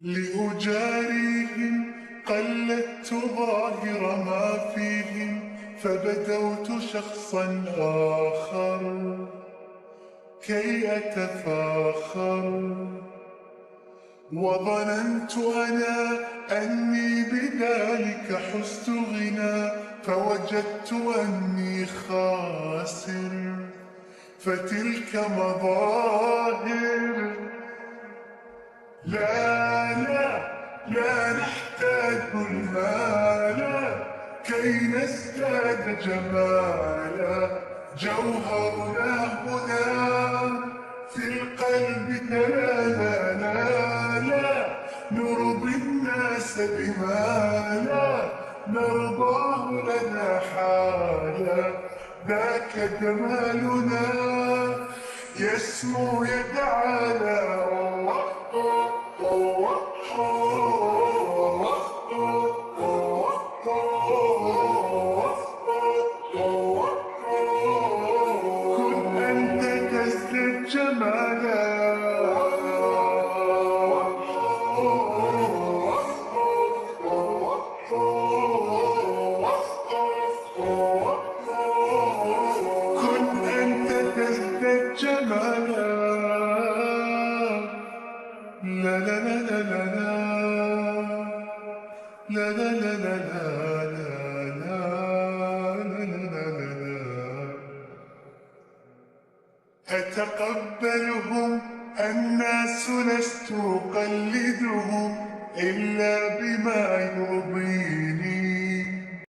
لأجاريهم قلدت ظاهر ما فيهم، فبدوت شخصا آخر كي أتفاخر، وظننت أنا أني بذلك حزت غنى، فوجدت أني خاسر. فتلك مظاهر. لا لا نحتاج المال كي نزداد جمالا، جوهرنا هنا في القلب تلالا. لا نرضي الناس بما لا نرضاه لنا حالا، ذاك جمالنا يسمو يتعالى. كن أنت تزدد جمالا. كن أنت تزدد جمالا. لا لا لا لا لا لا لا لا لا أتقبلهم الناس لست أقلدهم إلا بما يرضيني.